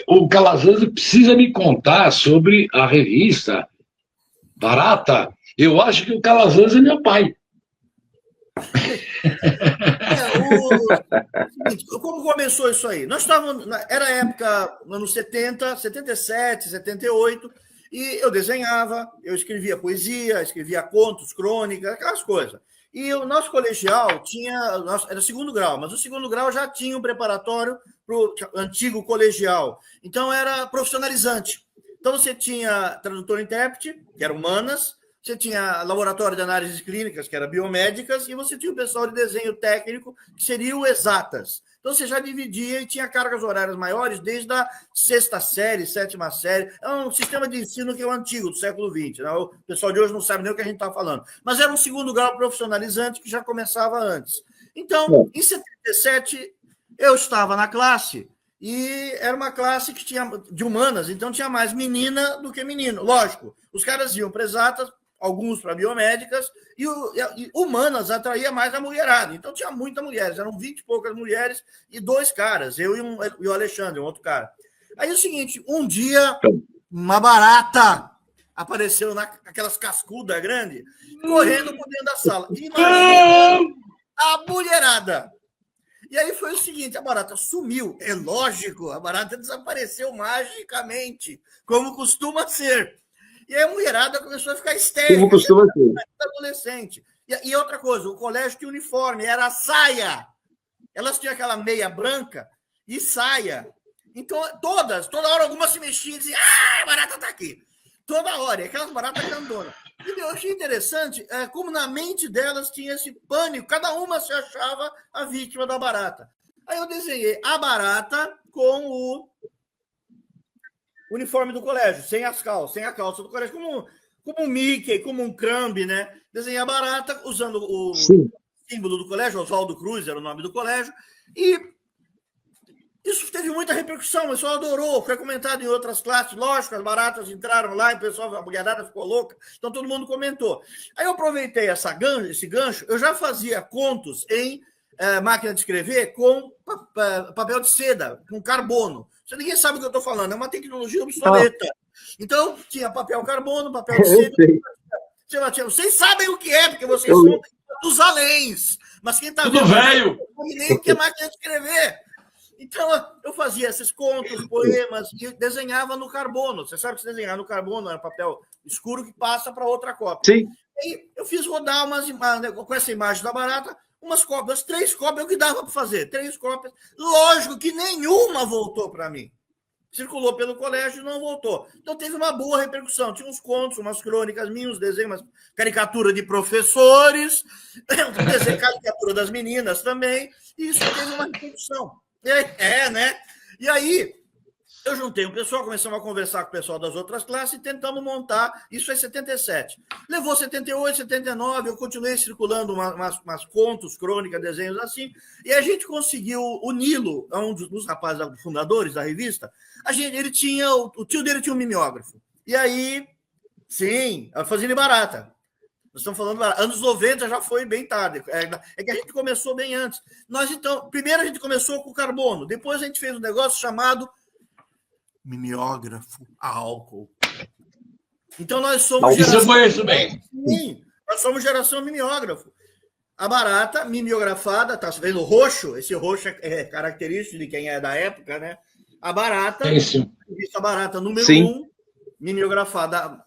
O Calazans precisa me contar sobre a revista Barata. Eu acho que o Calazans é meu pai. Seguinte, como começou isso aí? Nós estávamos, era época, anos 70, 77, 78, e eu desenhava, eu escrevia poesia, escrevia contos, crônicas, aquelas coisas. E o nosso colegial tinha, era segundo grau, mas o segundo grau já tinha um preparatório para o antigo colegial. Então era profissionalizante. Então você tinha tradutor e intérprete, que era humanas, você tinha laboratório de análises clínicas, que era biomédicas, e você tinha o pessoal de desenho técnico, que seria o exatas. Então você já dividia e tinha cargas horárias maiores desde a sexta série, sétima série. É um sistema de ensino que é o antigo, do século XX. Né? O pessoal de hoje não sabe nem o que a gente está falando. Mas era um segundo grau profissionalizante que já começava antes. Então, em 77, eu estava na classe e era uma classe que tinha de humanas, então tinha mais menina do que menino. Lógico, os caras iam para exatas, alguns para biomédicas, e humanas atraía mais a mulherada. Então tinha muitas mulheres, eram 20 e poucas mulheres e dois caras, eu e o Alexandre, um outro cara. Aí é o seguinte, um dia, uma barata apareceu naquelas cascudas grandes, correndo por dentro da sala. Imagina a mulherada. E aí foi o seguinte, a barata sumiu. É lógico, a barata desapareceu magicamente, como costuma ser. E aí a mulherada começou a ficar histérica. Como costuma ser. Adolescente. E outra coisa, o colégio tinha uniforme, era saia. Elas tinham aquela meia branca e saia. Então, toda hora alguma se mexia e dizia, a barata está aqui. Toda hora, e aquelas baratas grandonas. E eu achei interessante como na mente delas tinha esse pânico, cada uma se achava a vítima da barata. Aí eu desenhei a barata com o uniforme do colégio, sem as calças, sem a calça do colégio, como um Mickey, como um Crumb, né? Desenhei a barata usando o símbolo do colégio, Oswaldo Cruz era o nome do colégio, e isso teve muita repercussão, o pessoal adorou, foi comentado em outras classes, lógico, as baratas entraram lá, e o pessoal, a mulherada ficou louca, então todo mundo comentou. Aí eu aproveitei esse gancho, eu já fazia contos em máquina de escrever com papel de seda, com carbono. Ninguém sabe o que eu estou falando, é uma tecnologia obsoleta. Então, tinha papel carbono, papel de seda. Vocês sabem o que é, porque vocês são dos aléns. Mas quem está vendo, velho, não sabe nem o que é máquina de escrever. Então, eu fazia esses contos, poemas, e desenhava no carbono. Você sabe que se desenhar no carbono é papel escuro que passa para outra cópia. Sim. Aí eu fiz rodar com essa imagem da barata, umas cópias, 3 cópias, é o que dava para fazer, 3 cópias. Lógico que nenhuma voltou para mim. Circulou pelo colégio e não voltou. Então teve uma boa repercussão. Tinha uns contos, umas crônicas minhas, desenhos, umas caricatura de professores, desenho, caricatura das meninas também, e isso teve uma repercussão. Né? E aí, eu juntei um pessoal, começamos a conversar com o pessoal das outras classes e tentamos montar, isso é 77. Levou 78, 79, eu continuei circulando umas contos, crônicas, desenhos assim, e a gente conseguiu, o Nilo, um dos rapazes fundadores da revista, ele tinha, o tio dele tinha um mimeógrafo. E aí, sim, a Fazenda Barata. Nós estamos falando, anos 90 já foi bem tarde. É que a gente começou bem antes. Então, primeiro a gente começou com o carbono, depois a gente fez um negócio chamado mimeógrafo a álcool. Então, nós somos geração... Isso eu conheço bem. Sim, nós somos geração mimeógrafo. A barata, mimeografada, tá vendo o roxo? Esse roxo é característico de quem é da época, né? A barata, a barata número 1, mimeografada,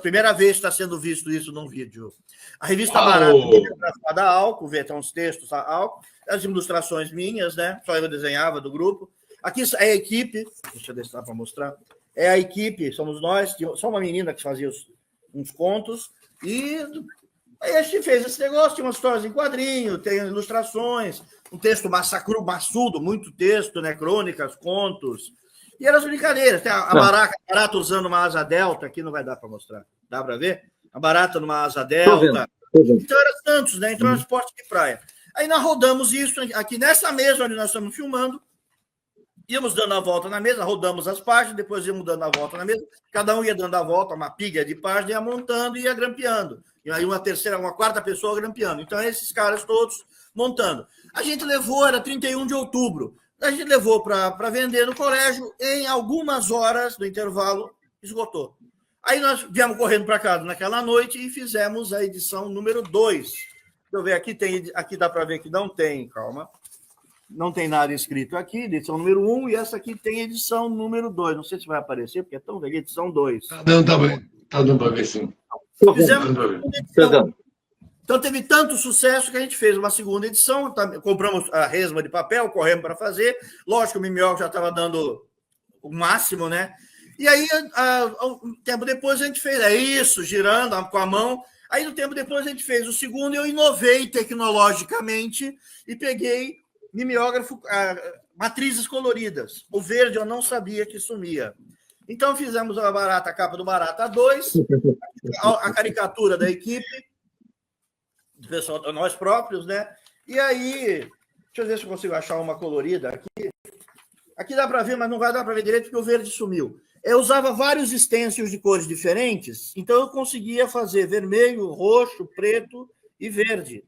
primeira vez que está sendo visto isso num vídeo. A revista Barata, mimeografada a álcool, vê, tem uns textos a álcool, as ilustrações minhas, né? Só eu desenhava do grupo. Aqui é a equipe, deixa eu deixar para mostrar. É a equipe, somos nós, só uma menina que fazia uns contos, e aí a gente fez esse negócio, tinha umas histórias em quadrinho, tem ilustrações, um texto maçudo, muito texto, né? Crônicas, contos. E eram as brincadeiras. Tem a barata usando uma asa delta, aqui não vai dar para mostrar. Dá para ver? A barata numa asa delta. Então, era Santos, né? Então, era esporte de praia. Aí nós rodamos isso aqui nessa mesa onde nós estamos filmando. Íamos dando a volta na mesa, rodamos as páginas, depois íamos dando a volta na mesa. Cada um ia dando a volta, uma pilha de páginas, ia montando e ia grampeando. E aí uma quarta pessoa grampeando. Então, esses caras todos montando. A gente levou, era 31 de outubro. A gente levou para vender no colégio, em algumas horas do intervalo, esgotou. Aí nós viemos correndo para casa naquela noite e fizemos a edição número 2. Deixa eu ver, aqui dá para ver que não tem, calma. Não tem nada escrito aqui, edição número 1, e essa aqui tem edição número 2. Não sei se vai aparecer, porque é tão velha, edição 2. Tá dando para ver, sim. Fizemos edição. Então, teve tanto sucesso que a gente fez uma segunda edição, compramos a resma de papel, corremos para fazer. Lógico, o mimeógrafo já estava dando o máximo, né? E aí, um tempo depois, a gente fez girando com a mão. Aí, um tempo depois, a gente fez o segundo, e eu inovei tecnologicamente e peguei mimeógrafo, matrizes coloridas. O verde eu não sabia que sumia. Então, fizemos a capa do Barata 2, a caricatura da equipe, do pessoal, nós próprios, né? E aí, deixa eu ver se eu consigo achar uma colorida aqui. Aqui dá para ver, mas não vai dar para ver direito porque o verde sumiu. Eu usava vários stencils de cores diferentes, então eu conseguia fazer vermelho, roxo, preto e verde.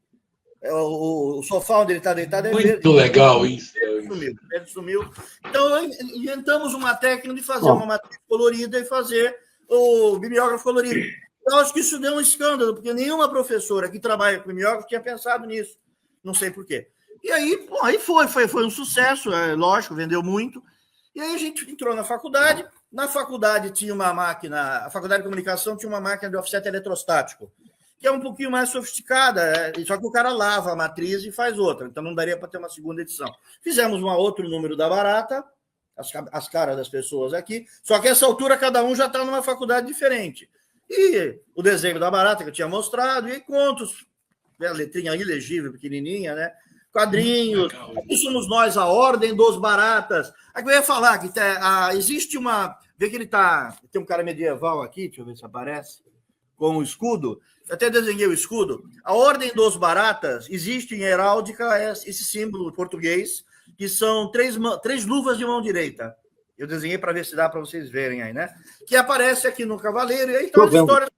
O sofá onde ele está deitado é muito verde. Muito legal isso. Verde sumiu. Então, inventamos uma técnica de fazer uma matriz colorida e fazer o mimeógrafo colorido. Eu acho que isso deu um escândalo, porque nenhuma professora que trabalha com mimeógrafo tinha pensado nisso. Não sei por quê. E aí, aí foi um sucesso, lógico, vendeu muito. E aí a gente entrou na faculdade. Na faculdade tinha uma máquina, a faculdade de comunicação tinha uma máquina de offset eletrostático, que é um pouquinho mais sofisticada, só que o cara lava a matriz e faz outra, então não daria para ter uma segunda edição. Fizemos um outro número da Barata, as caras das pessoas aqui, só que essa altura cada um já está numa faculdade diferente. E o desenho da Barata que eu tinha mostrado, e contos, a letrinha ilegível, pequenininha, né? Quadrinhos. Aqui somos nós, a Ordem dos Baratas. Aqui eu ia falar que existe uma... Vê que ele tá... Tem um cara medieval aqui, deixa eu ver se aparece, com o escudo. Eu até desenhei o escudo. A Ordem dos Baratas, existe em heráldica esse símbolo português, que são três luvas de mão direita. Eu desenhei para ver se dá para vocês verem aí, né? Que aparece aqui no Cavaleiro, e aí tá a história.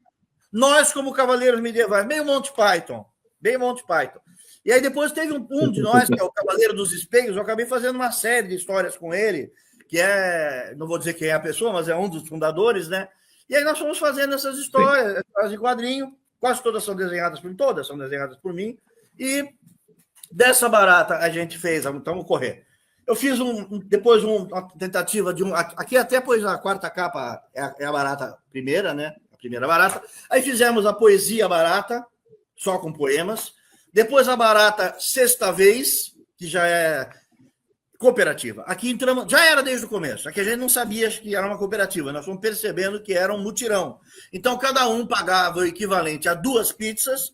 Nós, como cavaleiros medievais, meio Monty Python. Bem Monty Python. E aí depois teve um de nós, que é o Cavaleiro dos Espelhos, eu acabei fazendo uma série de histórias com ele, que não vou dizer quem é a pessoa, mas é um dos fundadores, né? E aí nós fomos fazendo essas histórias de quadrinho, quase todas são desenhadas por mim, e dessa Barata a gente fez, então vamos correr. Eu fiz depois uma tentativa de aqui até pois a quarta capa é a Barata primeira, né? A primeira Barata. Aí fizemos a poesia Barata, só com poemas. Depois a Barata Sexta Vez, que já é cooperativa. Aqui entramos, já era desde o começo. Aqui a gente não sabia que era uma cooperativa, nós fomos percebendo que era um mutirão. Então cada um pagava o equivalente a 2 pizzas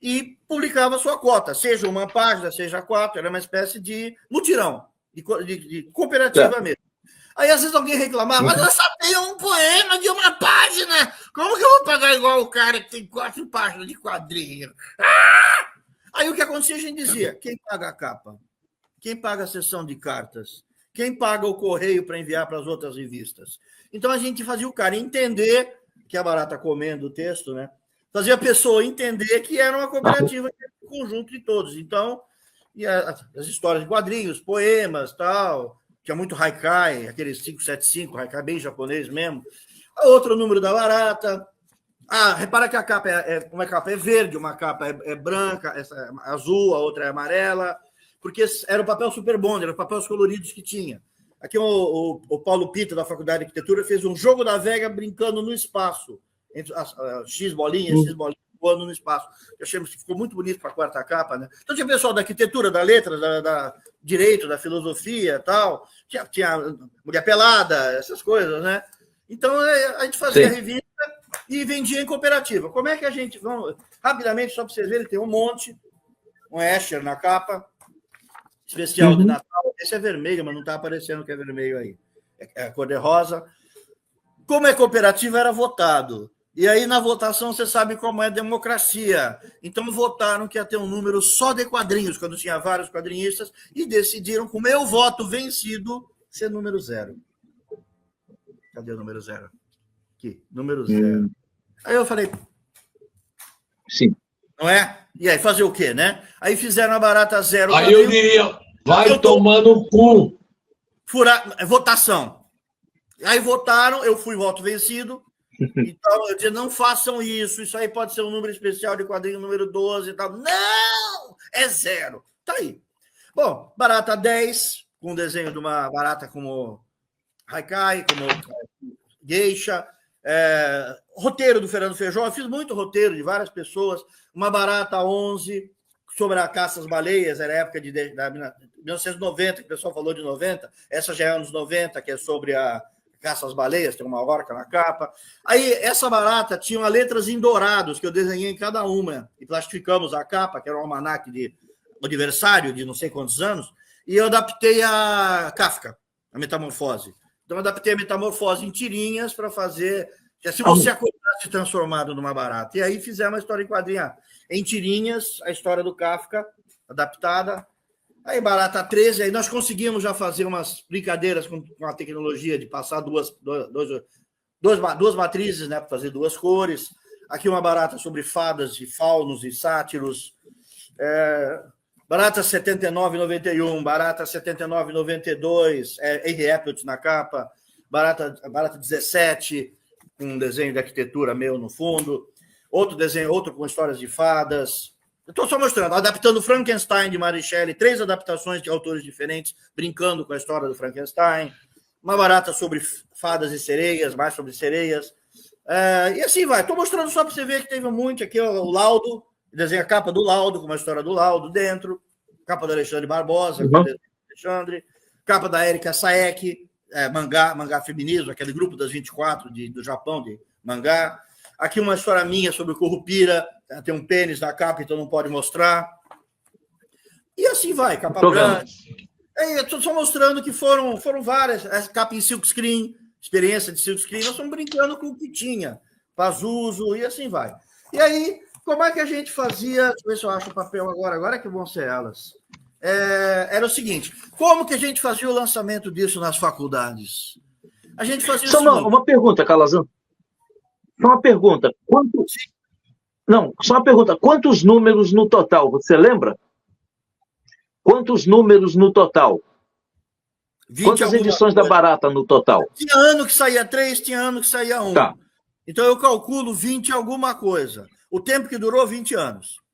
e publicava a sua cota, seja uma página, seja 4, era uma espécie de mutirão, de cooperativa mesmo. Aí às vezes alguém reclamava, mas eu só tenho um poema de uma página, como que eu vou pagar igual o cara que tem 4 páginas de quadrinho? Aí o que acontecia, a gente dizia, quem paga a capa? Quem paga a sessão de cartas? Quem paga o correio para enviar para as outras revistas? Então a gente fazia o cara entender que a Barata comendo o texto, né? Fazia a pessoa entender que era uma cooperativa, que era um conjunto de todos. Então, e as histórias de quadrinhos, poemas, tal, tinha muito haikai, aqueles 575, haikai bem japonês mesmo. Outro número da Barata. Repara que a capa uma capa é verde, uma capa é branca, essa é azul, a outra é amarela, porque era o papel Super Bond, eram os papéis coloridos que tinha. Aqui o Paulo Pita, da Faculdade de Arquitetura, fez um jogo da Vega brincando no espaço, entre as X bolinhas voando no espaço. Eu achei que ficou muito bonito para a quarta capa, né? Então tinha pessoal da arquitetura, da letra, da direito, da filosofia, tal. Tinha mulher pelada, essas coisas, né? Então a gente fazia a revista e vendia em cooperativa. Como é que a gente... Vamos, rapidamente, só para vocês verem, tem um monte, um Escher na capa, especial de Natal. Esse é vermelho, mas não está aparecendo que é vermelho aí. É a cor de rosa. Como é cooperativa, era votado. E aí, na votação, você sabe como é democracia. Então, votaram que ia ter um número só de quadrinhos, quando tinha vários quadrinistas, e decidiram, com o meu voto vencido, ser número 0. Cadê o número 0? Aqui, número 0. Aí eu falei... Sim. Não é? E aí, fazer o quê, né? Aí fizeram a Barata 0. Aí eu diria, vai tomar no cu. votação. Aí votaram, eu fui voto vencido. Então, eu disse, não façam isso aí pode ser um número especial de quadrinho número 12 e tal. Não! É 0. Tá aí. Bom, barata 10, com um desenho de uma barata como Haikai, como Geisha, roteiro do Fernando Feijó, eu fiz muito roteiro de várias pessoas, uma barata 11, sobre a caça às baleias, era a época de 1990, que o pessoal falou de 90, essa já é anos 90, que é sobre a caça às baleias, tem uma orca na capa. Aí, essa barata tinha letras em dourados, que eu desenhei em cada uma, e plastificamos a capa, que era um almanaque de aniversário de não sei quantos anos, e eu adaptei a Kafka, a Metamorfose. Então, eu adaptei a Metamorfose em tirinhas para fazer... Se você acordasse transformado numa barata. E aí fizemos a história em quadrinho em tirinhas, a história do Kafka, adaptada. Aí, barata 13, aí nós conseguimos já fazer umas brincadeiras com a tecnologia de passar duas matrizes, né, para fazer 2 cores. Aqui uma barata sobre fadas e faunos e sátiros. Barata 79,91, barata 79,92, Henry Appelt na capa, barata 17, com um desenho de arquitetura meu no fundo, outro desenho, outro com histórias de fadas. Eu estou só mostrando, adaptando Frankenstein de Mary Shelley, 3 adaptações de autores diferentes, brincando com a história do Frankenstein, uma barata sobre fadas e sereias, mais sobre sereias, e assim vai. Estou mostrando só para você ver que teve muito aqui, o Laudo, desenha a capa do Laudo, com uma história do Laudo dentro, capa do Alexandre Barbosa, com o desenho do Alexandre, capa da Erika Saeki, mangá feminismo, aquele grupo das 24 do Japão de mangá. Aqui uma história minha sobre o Curupira, tem um pênis na capa, então não pode mostrar. E assim vai, capa branca. Eu estou só mostrando que foram várias, essa capa em silkscreen, experiência de silkscreen, nós estamos brincando com o que tinha, Pazuzu, e assim vai. E aí, como é que a gente fazia? Deixa eu ver se eu acho o papel agora que vão ser elas. Era o seguinte, como que a gente fazia o lançamento disso nas faculdades? A gente fazia só uma pergunta, Calazans. Só uma pergunta. Só uma pergunta. Quantos números no total, você lembra? Quantos números no total? Quantas edições da Barata no total? Tinha ano que saía 3, tinha ano que saía 1. Tá. Então eu calculo 20 alguma coisa. O tempo que durou, 20 anos.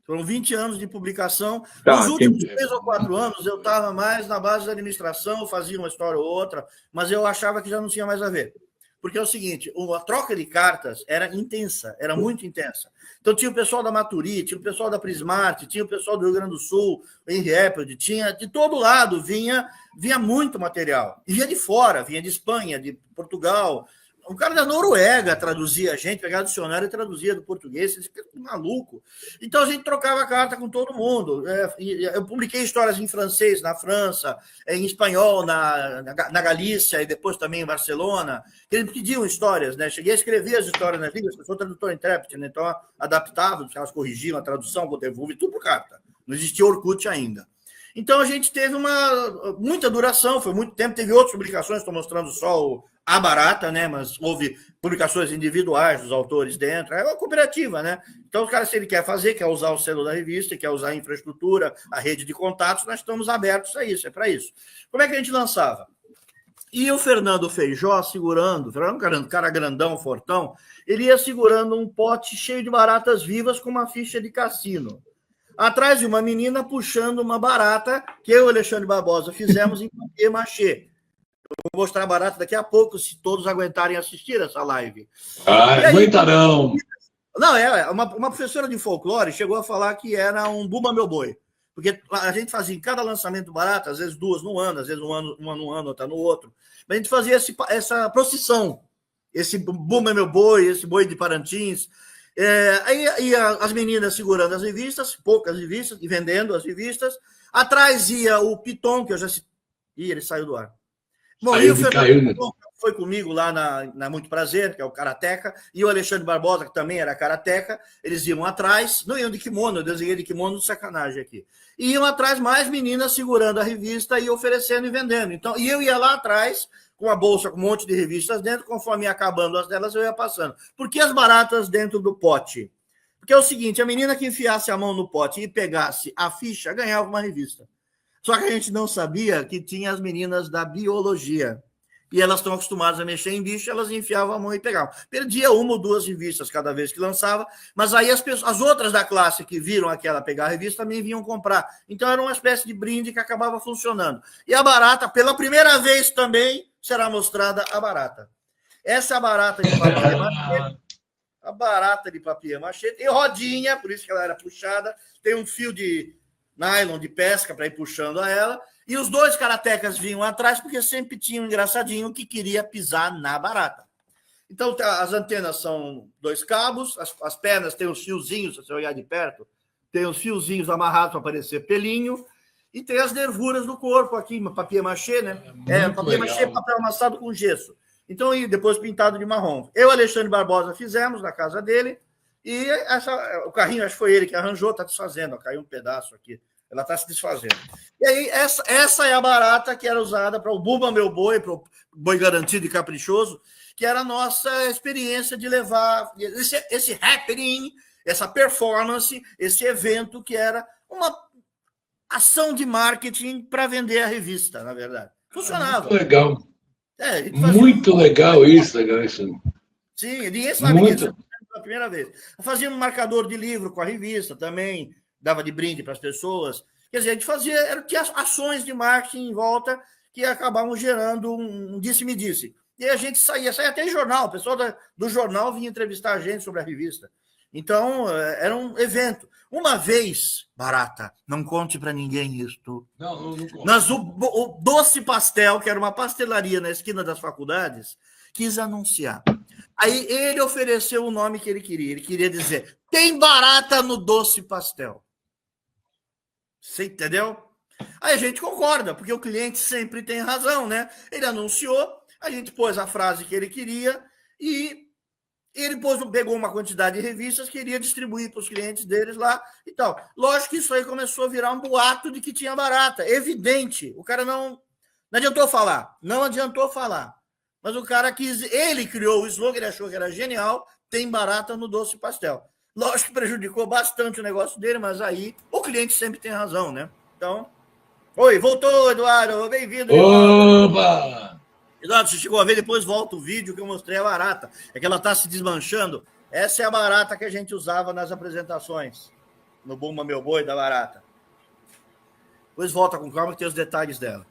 Foram 20 anos de publicação. Nos últimos 3 ou 4 anos, eu estava mais na base da administração, fazia uma história ou outra, mas eu achava que já não tinha mais a ver. Porque é o seguinte, a troca de cartas era intensa, era muito intensa. Então tinha o pessoal da Maturi, tinha o pessoal da Prismart, tinha o pessoal do Rio Grande do Sul, o Henry Appelt, tinha de todo lado, vinha muito material. E vinha de fora, vinha de Espanha, de Portugal. O cara da Noruega traduzia a gente, pegava o dicionário e traduzia do português, você fica maluco. Então a gente trocava carta com todo mundo. Eu publiquei histórias em francês na França, em espanhol na Galícia e depois também em Barcelona. Eles pediam histórias, né? Cheguei a escrever as histórias nas línguas, eu sou tradutor intérprete, né? Então adaptava, elas corrigiam a tradução, o devolve, tudo por carta. Não existia Orkut ainda. Então a gente teve muita duração, foi muito tempo, teve outras publicações, estou mostrando só a Barata, né? Mas houve publicações individuais dos autores dentro, é uma cooperativa, né? Então o cara, se ele quer fazer, quer usar o selo da revista, quer usar a infraestrutura, a rede de contatos, nós estamos abertos a isso, é para isso. Como é que a gente lançava? E o Fernando Feijó segurando, um cara grandão, fortão, ele ia segurando um pote cheio de baratas vivas com uma ficha de cassino. Atrás de uma menina puxando uma barata que eu e o Alexandre Barbosa fizemos em papier-mâché. Eu vou mostrar a barata daqui a pouco, se todos aguentarem assistir essa live. Aguentarão. Não, uma professora de folclore chegou a falar que era um Bumba Meu Boi. Porque a gente fazia em cada lançamento do barata, às vezes 2 no ano, às vezes uma num ano, outra no outro. Mas a gente fazia essa procissão. Esse Bumba Meu Boi, esse boi de Parintins. Aí ia as meninas segurando as revistas, poucas revistas, e vendendo as revistas. Atrás ia o Piton, que eu já citei. Ele saiu do ar. Bom, e o Fernando foi comigo lá na Muito Prazer, que é o Karateka, e o Alexandre Barbosa, que também era Karateka. Eles iam atrás, não iam de kimono, eu desenhei de kimono de sacanagem aqui. E iam atrás mais meninas segurando a revista e oferecendo e vendendo. Então, e eu ia lá atrás com a bolsa com um monte de revistas dentro, conforme ia acabando as delas, eu ia passando. Por que as baratas dentro do pote? Porque é o seguinte, a menina que enfiasse a mão no pote e pegasse a ficha, ganhava uma revista. Só que a gente não sabia que tinha as meninas da biologia. E elas estão acostumadas a mexer em bicho, elas enfiavam a mão e pegavam. Perdia uma ou duas revistas cada vez que lançava, mas aí as outras da classe que viram aquela pegar a revista também vinham comprar. Então era uma espécie de brinde que acabava funcionando. E a barata, pela primeira vez também, será mostrada a barata. Essa é a barata de papier machê. A barata de papier machê. Tem rodinha, por isso que ela era puxada. Tem um fio de nylon de pesca para ir puxando a ela. E os dois karatecas vinham atrás, porque sempre tinha um engraçadinho que queria pisar na barata. Então, as antenas são 2 cabos, as pernas têm os fiozinhos, se você olhar de perto, tem os fiozinhos amarrados para aparecer pelinho, e tem as nervuras do corpo aqui, papier machê, né? Papier machê, papel amassado com gesso. Então, e depois pintado de marrom. Eu e Alexandre Barbosa fizemos na casa dele, e o carrinho, acho que foi ele que arranjou, está desfazendo, caiu um pedaço aqui. Ela está se desfazendo. E aí, essa é a barata que era usada para o Bumba Meu Boi, para o boi garantido e caprichoso, que era a nossa experiência de levar esse happening, essa performance, esse evento que era uma ação de marketing para vender a revista, na verdade. Funcionava. Muito legal. Muito legal isso. Sim, ninguém sabe que isso pela primeira vez. Fazia um marcador de livro com a revista também, dava de brinde para as pessoas. Quer dizer, a gente fazia ações de marketing em volta que acabavam gerando um disse-me-disse. E a gente saía até em jornal, o pessoal do jornal vinha entrevistar a gente sobre a revista. Então, era um evento. Uma vez, barata, não conte para ninguém isto. Não conte. Mas o Doce Pastel, que era uma pastelaria na esquina das faculdades, quis anunciar. Aí ele ofereceu o nome que ele queria. Ele queria dizer, tem barata no Doce Pastel. Você entendeu? Aí a gente concorda, porque o cliente sempre tem razão, né? Ele anunciou, a gente pôs a frase que ele queria e ele pegou uma quantidade de revistas que iria distribuir para os clientes deles lá e tal. Lógico que isso aí começou a virar um boato de que tinha barata. Evidente. O cara não adiantou falar. Não adiantou falar. Mas o cara ele criou o slogan, ele achou que era genial, tem barata no Doce Pastel. Lógico que prejudicou bastante o negócio dele, mas aí o cliente sempre tem razão, né? Então, oi, voltou, Eduardo, bem-vindo. Opa! Eduardo, você chegou a ver, depois volta o vídeo que eu mostrei a barata. É que ela está se desmanchando. Essa é a barata que a gente usava nas apresentações, no Bumba Meu Boi da barata. Depois volta com calma que tem os detalhes dela.